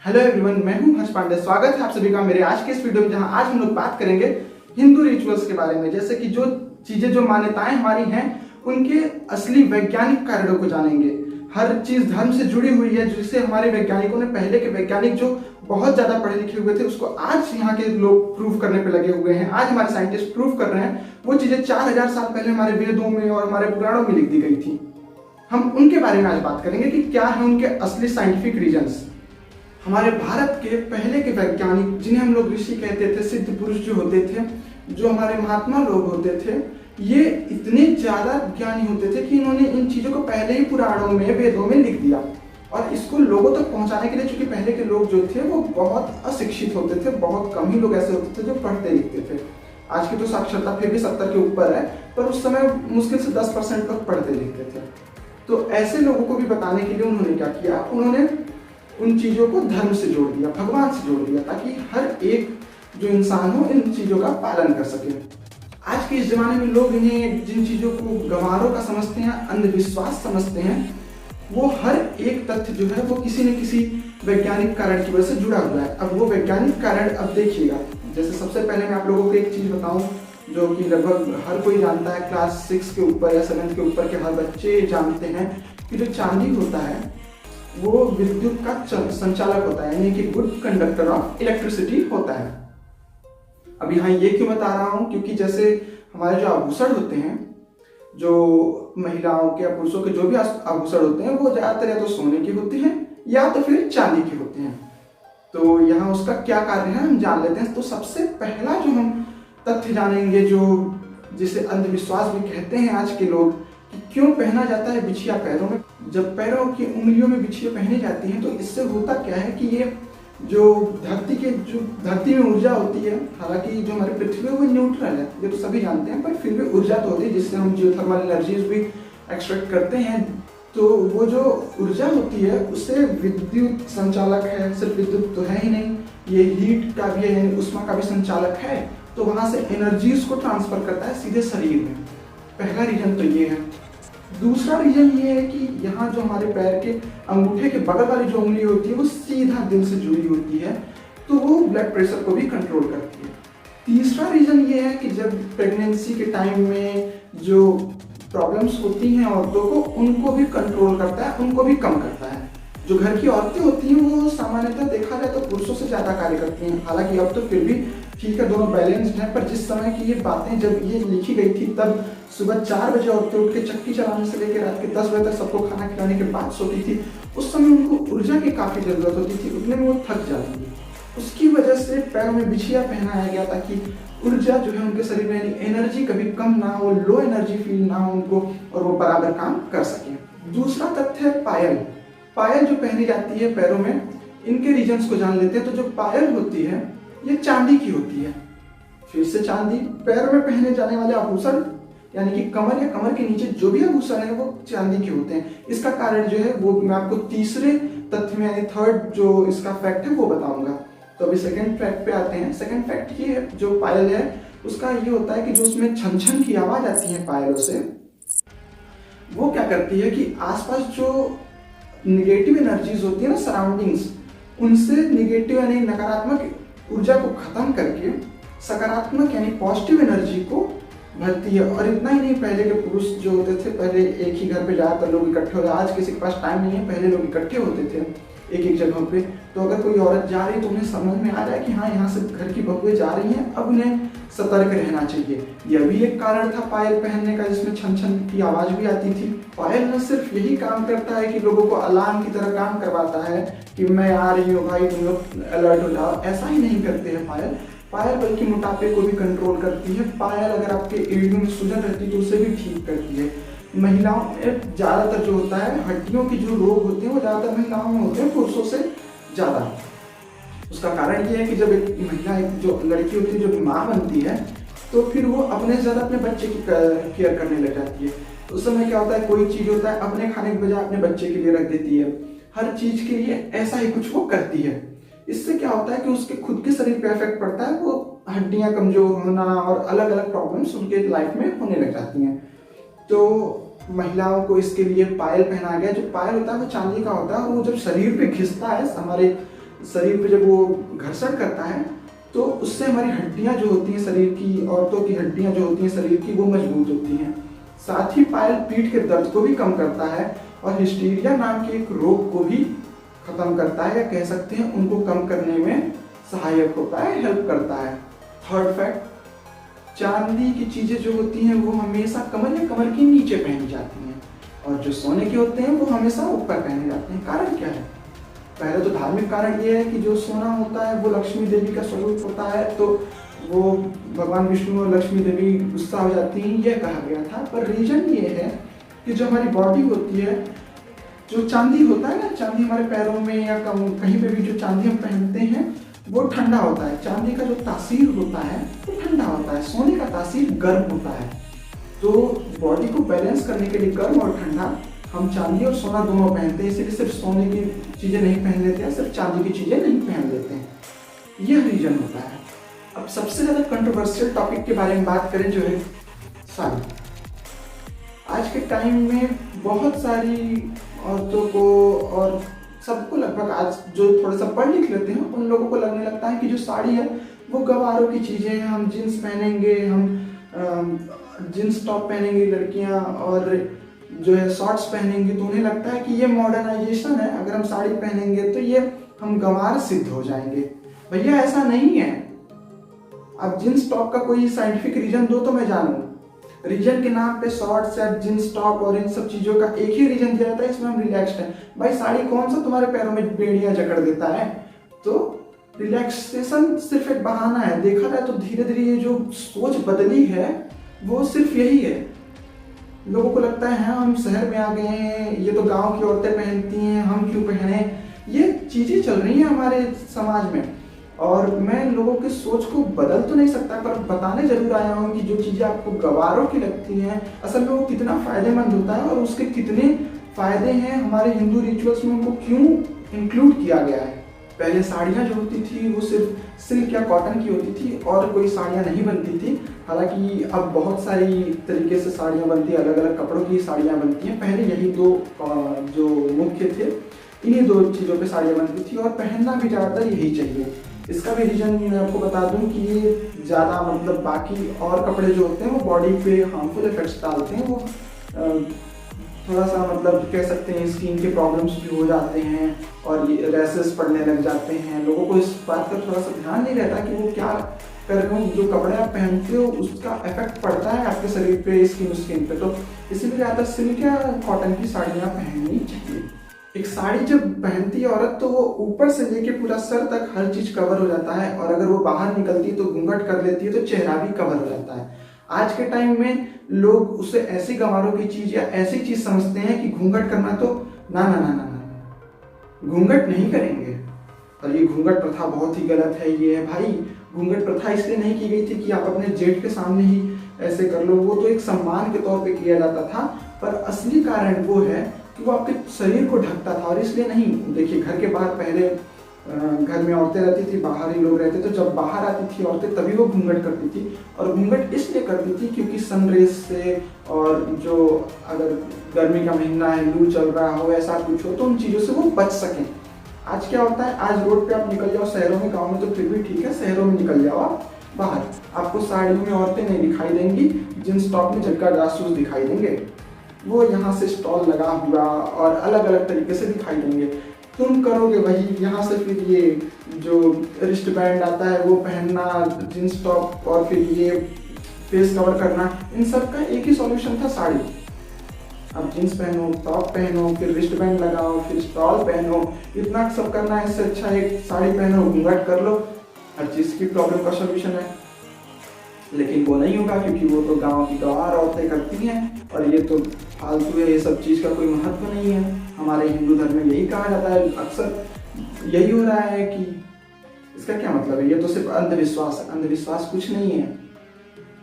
Hello everyone, मैं हूं हर्ष पांडे। स्वागत है आप सभी का मेरे आज के इस वीडियो में, जहां आज हम लोग बात करेंगे हिंदू रिचुअल्स के बारे में। जैसे कि जो चीजें, जो मान्यताएं हमारी हैं, उनके असली वैज्ञानिक कारणों को जानेंगे। हर चीज धर्म से जुड़ी हुई है, जिससे हमारे वैज्ञानिकों ने, पहले के वैज्ञानिक जो बहुत ज्यादा पढ़े लिखे हुए थे, उसको आज यहाँ के लोग प्रूव करने पे लगे हुए हैं। आज हमारे साइंटिस्ट प्रूव कर रहे हैं वो चीजें 4000 साल पहले हमारे वेदों में और हमारे पुराणों में लिख दी गई थी। हम उनके बारे में आज बात करेंगे कि क्या है उनके असली साइंटिफिक रीजंस। हमारे भारत के पहले के वैज्ञानिक, जिन्हें हम लोग ऋषि कहते थे, सिद्ध पुरुष जो होते थे, जो हमारे महात्मा लोग होते थे, ये इतने ज्यादा ज्ञानी होते थे कि इन्होंने इन चीजों को पहले ही पुराणों में, वेदों में लिख दिया। और इसको लोगों तक पहुंचाने के लिए, चूंकि पहले के लोग जो थे वो बहुत अशिक्षित होते थे, बहुत कम ही लोग ऐसे होते थे जो पढ़ते लिखते थे। आज की तो साक्षरता फिर भी 70 के ऊपर है, पर उस समय मुश्किल से 10% लोग पढ़ते लिखते थे। तो ऐसे लोगों को भी बताने के लिए उन्होंने क्या किया, उन्होंने उन चीजों को धर्म से जोड़ दिया, भगवान से जोड़ दिया, ताकि हर एक जो इंसान हो इन चीजों का पालन कर सके। आज के इस जमाने में लोग इन्हें, जिन चीजों को गंवारों का समझते हैं, अंधविश्वास समझते हैं, वो हर एक तथ्य जो है वो किसी न किसी वैज्ञानिक कारण की वजह से जुड़ा हुआ है। अब वो वैज्ञानिक कारण अब देखिएगा। जैसे सबसे पहले मैं आप लोगों को एक चीज बताऊं जो कि लगभग हर कोई जानता है, क्लास 6 के ऊपर या 7 के ऊपर के हर बच्चे जानते हैं कि जो चांदी होता है वो विद्युत का संचालक होता है, यानी कि गुड कंडक्टर ऑफ इलेक्ट्रिसिटी होता है। अब यहाँ ये क्यों बता रहा हूँ, क्योंकि जैसे हमारे जो आभूषण होते हैं, जो महिलाओं के या पुरुषों के जो भी आभूषण होते हैं, वो ज्यादातर या तो सोने के होते हैं या तो फिर चांदी के होते हैं। तो यहाँ उसका क्या कार्य है हम जान लेते हैं। तो सबसे पहला जो हम तथ्य जानेंगे, जो जिसे अंधविश्वास भी कहते हैं आज के लोग, कि क्यों पहना जाता है बिछिया पैरों में। जब पैरों की उंगलियों में बिछिया पहनी जाती हैं तो इससे होता क्या है कि ये जो धरती में ऊर्जा होती है, हालांकि जो हमारी पृथ्वी है वो न्यूट्रल है, ये तो सभी जानते हैं, पर फिर भी ऊर्जा तो होती है जिससे हम जियोथर्मल एनर्जीज भी एक्सट्रैक्ट करते हैं। तो वो जो ऊर्जा होती है उससे विद्युत संचालक है। सिर्फ विद्युत तो है ही नहीं, ये हीट का भी है, यानी ऊष्मा का भी संचालक है। तो वहां से एनर्जीज को ट्रांसफर करता है सीधे शरीर में। पहला रीजन तो ये है। दूसरा रीजन ये है कि यहाँ जो हमारे पैर के अंगूठे के बगल वाली जो उंगली होती है वो सीधा दिल से जुड़ी होती है, तो वो ब्लड प्रेशर को भी कंट्रोल करती है। तीसरा रीजन ये है कि जब प्रेगनेंसी के टाइम में जो प्रॉब्लम्स होती हैं औरतों को, उनको भी कंट्रोल करता है, उनको भी कम करता है। जो घर की औरतें होती हैं वो सामान्यतः देखा जाए तो पुरुषों से ज्यादा कार्य करती हैं। हालांकि अब तो फिर भी ठीक है, दोनों बैलेंस्ड हैं, पर जिस समय की ये बातें जब ये लिखी गई थी, तब सुबह 4 बजे औरतें उठ के चक्की चलाने से लेकर रात के 10 बजे तक सबको खाना खिलाने के बाद सोती थी। उस समय उनको ऊर्जा की काफी जरूरत होती थी, उतने में वो थक जाती थी। उसकी वजह से पैरों में बिछिया पहनाया गया ताकि ऊर्जा जो है उनके शरीर में, यानी एनर्जी कभी कम ना हो, लो एनर्जी फील ना हो उनको, और वो बराबर काम कर सके। दूसरा तथ्य है पायल। पायल जो पहनी जाती है पैरों में, इनके रीजंस को जान लेते हैं। तो जो पायल होती है ये चांदी की होती है। फिर से चांदी। पैरों में पहने जाने वाले आभूषण, यानी कि कमर या कमर के नीचे जो भी आभूषण है वो चांदी के होते हैं। इसका कारण जो है वो मैं आपको तीसरे तथ्य में, यानी थर्ड जो इसका फैक्ट है वो बताऊंगा। तो अभी सेकंड फैक्ट पे आते हैं। सेकंड फैक्ट ये है, जो पायल है उसका ये होता है कि जो उसमें छन छन की आवाज आती है पायलों से, वो क्या करती है कि आसपास जो निगेटिव एनर्जीज होती है ना, सराउंडिंग्स, उनसे निगेटिव यानी नकारात्मक ऊर्जा को खत्म करके सकारात्मक यानी पॉजिटिव एनर्जी को भरती है। और इतना ही नहीं, पहले के पुरुष जो होते थे, पहले एक ही घर पे ज्यादातर लोग इकट्ठे होते, आज किसी के पास टाइम नहीं है, पहले लोग इकट्ठे होते थे एक एक जगह पे। तो अगर कोई औरत जा रही तो उन्हें समझ में आ जाए कि हाँ, यहाँ से घर की बहुएं जा रही हैं, अब उन्हें सतर्क रहना चाहिए। यह भी एक कारण था पायल पहनने का, जिसमें छन छन की आवाज भी आती थी। पायल न सिर्फ यही काम करता है कि लोगों को अलार्म की तरह काम करवाता है कि मैं आ रही हूँ भाई, तुम लोग अलर्ट हो जाओ, ऐसा ही नहीं करते हैं पायल बल्कि मोटापे को भी कंट्रोल करती है। पायल अगर आपके एड़ियों में सूजन रहती है तो उसे भी ठीक करती है। महिलाओं में ज्यादातर जो होता है, हड्डियों की जो रोग होते हैं वो ज्यादातर महिलाओं में होते हैं, पुरुषों से ज्यादा। उसका कारण ये है कि जब एक महिला, एक जो लड़की होती है, जो माँ बनती है, तो फिर वो अपने से ज्यादा अपने बच्चे की केयर करने लग जाती है। उस समय क्या होता है, कोई चीज होता है अपने खाने के बजाय अपने बच्चे के लिए रख देती है। हर चीज के लिए ऐसा ही कुछ वो करती है। इससे क्या होता है कि उसके खुद के शरीर पे इफेक्ट पड़ता है, वो हड्डियां कमजोर होना और अलग अलग प्रॉब्लम्स उनके लाइफ में होने लग जाती हैं। तो महिलाओं को इसके लिए पायल पहनाया गया। जो पायल होता है वो चांदी का होता है, और वो जब शरीर पे घिसता है, हमारे शरीर पे जब वो घर्षण करता है तो उससे हमारी हड्डियां जो होती हैं शरीर की, औरतों की हड्डियां जो होती हैं शरीर की, वो मजबूत होती हैं। साथ ही पायल पीठ के दर्द को भी कम करता है और हिस्टीरिया नाम के एक रोग को भी खत्म करता है, या कह सकते हैं उनको कम करने में सहायक होता है, हेल्प करता है। थर्ड फैक्ट, चांदी की चीजें जो होती हैं वो हमेशा कमर या कमर के नीचे पहनी जाती हैं, और जो सोने के होते हैं वो हमेशा ऊपर पहने जाते हैं। कारण क्या है? पहले तो धार्मिक कारण ये है कि जो सोना होता है वो लक्ष्मी देवी का स्वरूप होता है, तो वो भगवान विष्णु और लक्ष्मी देवी गुस्सा हो जाती हैं, यह कहा गया था। पर रीजन ये है कि जो हमारी बॉडी होती है, जो चांदी होता है ना, चांदी हमारे पैरों में या कहीं पे भी जो चांदी हम पहनते हैं वो ठंडा होता है। चांदी का जो तासीर होता है वो ठंडा होता है, सोने का तासीर गर्म होता है। तो बॉडी को बैलेंस करने के लिए गर्म और ठंडा हम चांदी और सोना दोनों पहनते हैं, इसलिए सिर्फ सोने की चीज़ें नहीं पहन लेते हैं, सिर्फ चांदी की चीज़ें नहीं पहन लेते हैं, यह रीजन होता है। अब सबसे ज़्यादा कंट्रोवर्शियल टॉपिक के बारे में बात करें जो है साड़ी। आज के टाइम में बहुत सारी औरतों को और सबको लगभग, आज जो थोड़ा सा पढ़ लिख लेते हैं उन लोगों को लगने लगता है कि जो साड़ी है वो गवारों की चीज़ें हैं, हम जीन्स पहनेंगे, हम जीन्स टॉप पहनेंगी लड़कियां, और जो है शॉर्ट्स पहनेंगी, तो उन्हें लगता है कि ये मॉडर्नाइजेशन है, अगर हम साड़ी पहनेंगे तो ये हम गंवार सिद्ध हो जाएंगे। भैया ऐसा नहीं है। अब जीन्स टॉप का कोई साइंटिफिक रीजन दो तो मैं जानूं। रीजन के नाम पे शॉर्ट्स या जीन्स टॉप और इन सब चीजों का एक ही रीजन दिया जाता है, इसमें हम रिलैक्स्ड हैं। भाई साड़ी कौन सा तुम्हारे पैरों में बेड़ियां जकड़ देता है? तो रिलैक्सेशन सिर्फ एक बहाना है। देखा जाए तो धीरे धीरे ये जो सोच बदली है वो सिर्फ यही है। लोगों को लगता है हाँ हम शहर में आ गए हैं, ये तो गांव की औरतें पहनती हैं, हम क्यों पहने। ये चीजें चल रही हैं हमारे समाज में, और मैं लोगों की सोच को बदल तो नहीं सकता, पर बताने जरूर आया हूँ कि जो चीजें आपको गवारों की लगती हैं असल में वो कितना फायदेमंद होता है, और उसके कितने फायदे हैं हमारे हिंदू रिचुअल्स में, उनको क्यों इंक्लूड किया गया है। पहले साड़ियाँ जो होती थी वो सिर्फ सिल्क या कॉटन की होती थी और कोई साड़ियाँ नहीं बनती थी। हालांकि अब बहुत सारी तरीके से साड़ियाँ बनती हैं, अलग अलग कपड़ों की साड़ियाँ बनती हैं। पहले यही दो जो मुख्य थे, इन्हीं दो चीज़ों पे साड़ियाँ बनती थी, और पहनना भी ज़्यादातर यही चाहिए। इसका भी रीज़न मैं आपको बता दूं कि ये ज़्यादा मतलब बाकी और कपड़े जो होते हैं वो बॉडी पे हार्मफुल इफेक्ट्स डालते हैं, वो थोड़ा सा मतलब कह सकते हैं स्किन के प्रॉब्लम्स भी हो जाते हैं और ये रैसेस पड़ने लग जाते हैं। लोगों को इस बात का थोड़ा सा ध्यान नहीं रहता कि वो क्या कर रहे हो, जो कपड़े आप पहनते हो उसका इफेक्ट पड़ता है आपके शरीर पे, स्किन पे। तो इसीलिए ज़्यादातर सिल्क या कॉटन की साड़ियाँ पहननी चाहिए। एक साड़ी जब पहनती है औरत तो वो ऊपर से लेके पूरा सर तक हर चीज कवर हो जाता है, और अगर वो बाहर निकलती है तो घूंघट कर लेती है तो चेहरा भी कवर हो जाता है। आज के टाइम में लोग उसे ऐसी गंवारों की चीज या ऐसी चीज समझते हैं कि घूंघट करना तो ना ना ना ना ना, घूंघट नहीं करेंगे। और ये घूंघट प्रथा बहुत ही गलत है। ये है भाई, घूंघट प्रथा इसलिए नहीं की गई थी कि आप अपने जेठ के सामने ही ऐसे कर लो, वो तो एक सम्मान के तौर पे किया जाता था, पर असली कारण वो है कि वो आपके शरीर को ढकता था, और इसलिए नहीं। देखिए घर के बाहर पहले घर में औरतें रहती थी, बाहर ही लोग रहते, तो जब बाहर आती थी औरतें तभी वो घूंघट करती थी, और घूंघट इसलिए करती थी क्योंकि सनरेज से, और जो अगर गर्मी का महीना है, लू चल रहा हो, ऐसा कुछ हो, तो उन चीज़ों से वो बच सकें। आज क्या होता है, आज रोड पे आप निकल जाओ, शहरों में, गाँव में तो फिर भी ठीक है, शहरों में निकल जाओ आप बाहर, आपको साड़ियों में औरतें नहीं दिखाई देंगी, जींस टॉप में जग्गा जासूस दिखाई देंगे। वो यहाँ से स्टॉल लगा हुआ और अलग अलग तरीके से दिखाई देंगे। तुम करोगे वही, यहाँ से फिर ये जो रिस्ट बैंड आता है वो पहनना, जींस टॉप, और फिर ये फेस कवर करना, इन सब का एक ही सॉल्यूशन था, साड़ी। अब जींस पहनो, टॉप पहनो, फिर रिस्ट बैंड लगाओ, फिर स्टॉल पहनो, इतना सब करना है, इससे अच्छा एक साड़ी पहनो, घूंघट कर लो, हर चीज़ की प्रॉब्लम का सॉल्यूशन है। लेकिन वो नहीं होगा क्योंकि वो तो गांव की गंवार औरतें करती हैं, और ये तो फालतू है, ये सब चीज़ का कोई महत्व नहीं है। हमारे हिंदू धर्म में यही कहा जाता है, अक्सर यही हो रहा है कि इसका क्या मतलब है, ये तो सिर्फ अंधविश्वास है। अंधविश्वास कुछ नहीं है,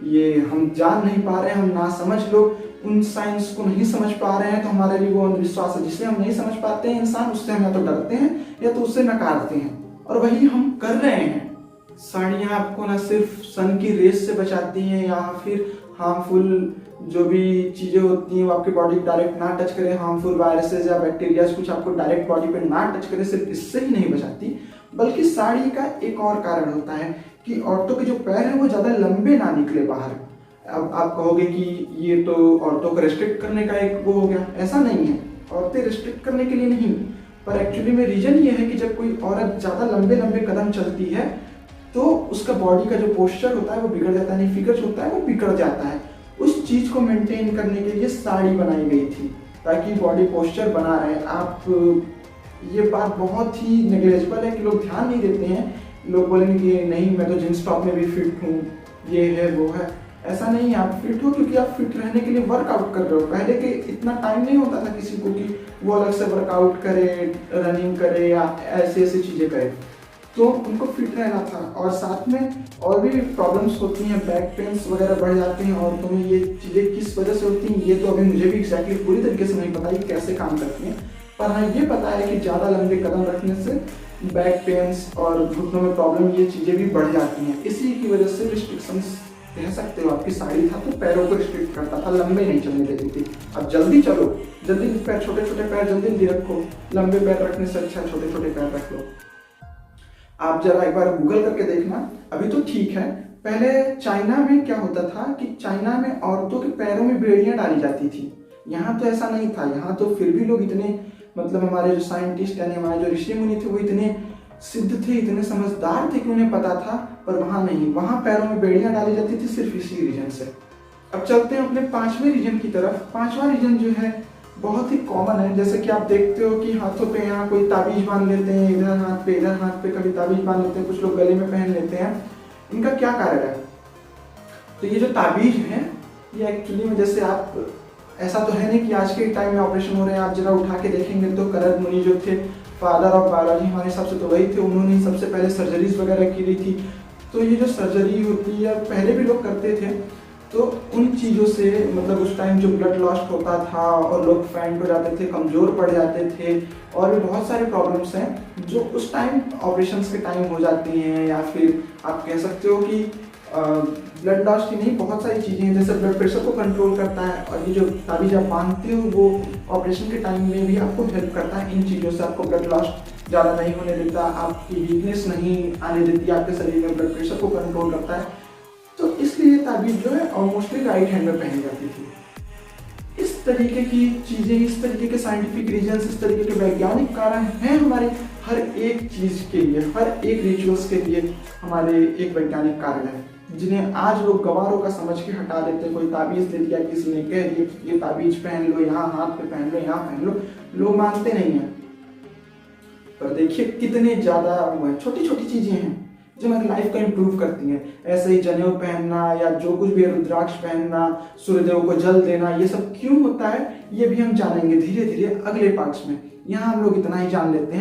ये हम जान नहीं पा रहे हैं, हम ना समझ लोग उन साइंस को नहीं समझ पा रहे हैं, तो हमारे लिए वो अंधविश्वास है। जिससे हम नहीं समझ पाते हैं इंसान, उससे हम या तो डरते हैं या तो उससे नकारते हैं, और वही हम कर रहे हैं। साड़ियाँ आपको ना सिर्फ सन की रेस से बचाती हैं, या फिर हार्मफुल जो भी चीज़ें होती हैं वो आपकी बॉडी को डायरेक्ट ना टच करें, हार्मफुल वायरसेस या बैक्टीरिया कुछ आपको डायरेक्ट बॉडी पे ना टच करें, सिर्फ इससे ही नहीं बचाती, बल्कि साड़ी का एक और कारण होता है कि औरतों के जो पैर हैं वो ज़्यादा लंबे ना निकले बाहर। अब आप कहोगे कि ये तो औरतों को रेस्ट्रिक्ट करने का एक वो हो गया, ऐसा नहीं है, औरतें रेस्ट्रिक्ट करने के लिए नहीं, पर एक्चुअली में रीजन ये है कि जब कोई औरत ज़्यादा लंबे लंबे कदम चलती है तो उसका बॉडी का जो पोस्चर होता है वो बिगड़ जाता है, फिगर जो होता है वो बिगड़ जाता है। उस चीज़ को मेंटेन करने के लिए साड़ी बनाई गई थी ताकि बॉडी पोस्चर बना रहे। आप ये बात बहुत ही नेग्लेजिबल है कि लोग ध्यान नहीं देते हैं, लोग बोलेंगे कि नहीं मैं तो जींस टॉप में भी फिट हूँ, ये है वो है। ऐसा नहीं है, आप फिट हो क्योंकि आप फिट रहने के लिए वर्कआउट कर रहे हो। पहले के इतना टाइम नहीं होता था किसी को कि वो अलग से वर्कआउट करे, रनिंग करे या ऐसी ऐसी चीज़ें करे, तो उनको फिट रहना था। और साथ में और भी प्रॉब्लम्स होती हैं, बैक पेन्स वगैरह बढ़ जाते हैं औरतों में। ये चीज़ें किस वजह से होती हैं ये तो अभी मुझे भी एग्जैक्टली पूरी तरीके से नहीं पता कि कैसे काम करती हैं, पर हाँ ये पता है कि ज़्यादा लंबे कदम रखने से बैक पेन्स और घुटनों में प्रॉब्लम ये चीज़ें भी बढ़ जाती हैं। इसी की वजह से रिस्ट्रिक्शंस कह सकते हो। आपकी साड़ी था तो पैरों को रिस्ट्रिक्ट करता था, लंबे नहीं चलने देती थी। अब जल्दी चलो, जल्दी पैर, छोटे छोटे पैर जल्दी रखो, लंबे पैर रखने से अच्छा छोटे छोटे पैर रख लो। आप जरा एक बार गूगल करके देखना, अभी तो ठीक है, पहले चाइना में क्या होता था कि चाइना में औरतों के पैरों में बेड़ियां डाली जाती थी। यहाँ तो ऐसा नहीं था, यहाँ तो फिर भी लोग इतने, मतलब हमारे जो साइंटिस्ट यानी हमारे जो ऋषि मुनि थे वो इतने सिद्ध थे, इतने समझदार थे कि उन्हें पता था, पर वहाँ नहीं, वहाँ पैरों में बेड़ियां डाली जाती थी सिर्फ इसी रीजन से। अब चलते हैं अपने पांचवें रीजन की तरफ। पांचवा रीजन जो है बहुत ही कॉमन है, जैसे कि आप देखते हो कि हाथों पे यहाँ कोई ताबीज बांध लेते हैं, इधर हाथ पे कभी ताबीज बांध लेते हैं, कुछ लोग गले में पहन लेते हैं। इनका क्या कारण है? तो ये जो ताबीज है ये एक्चुअली में, जैसे आप, ऐसा तो है नहीं कि आज के टाइम में ऑपरेशन हो रहे हैं, आप जरा उठा के देखेंगे तो करद मुनि जो थे, फादर ऑफ बायोलॉजी हमारे हिसाब से तो वही थे, उन्होंने सबसे पहले सर्जरीज वगैरह की थी। तो ये जो सर्जरी होती है पहले भी लोग करते थे, तो उन चीज़ों से मतलब उस टाइम जो ब्लड लॉस्ट होता था और लोग फेंट हो जाते थे, कमज़ोर पड़ जाते थे, और भी बहुत सारे प्रॉब्लम्स हैं जो उस टाइम ऑपरेशंस के टाइम हो जाती हैं। या फिर आप कह सकते हो कि ब्लड लॉस ही नहीं, बहुत सारी चीज़ें हैं, जैसे ब्लड प्रेशर को कंट्रोल करता है, और ये जो ताबीज आप बांधते हो वो ऑपरेशन के टाइम में भी आपको हेल्प करता है। इन चीज़ों से आपको ब्लड लॉस ज़्यादा नहीं होने देता, आपकी वीकनेस नहीं आने देती, आपके शरीर में ब्लड प्रेशर को कंट्रोल करता है। तो इसलिए ताबीज जो है मोस्टली राइट हैंड में पहनी जाती थी। इस तरीके की चीज़ें, इस तरीके के साइंटिफिक रीजन्स, इस तरीके के वैज्ञानिक कारण हैं हमारे हर एक चीज़ के लिए, हर एक रिचुअल्स के लिए हमारे एक वैज्ञानिक कारण है, जिन्हें आज लोग गवारों का समझ के हटा देते हैं। कोई ताबीज़ दे दिया किसी ने, कह दिया ये ताबीज पहन लो, यहाँ हाथ पे पहन लो, यहाँ पहन लो, लोग मानते नहीं हैं। पर देखिए कितने ज़्यादा छोटी छोटी चीज़ें हैं जो हमारी लाइफ को इम्प्रूव करती हैं। ऐसे ही जनेऊ पहनना या जो कुछ भी, रुद्राक्ष पहनना, सूर्यदेव को जल देना, ये सब क्यों होता है ये भी हम जानेंगे धीरे धीरे अगले पार्ट्स में। यहाँ हम लोग इतना ही जान लेते हैं।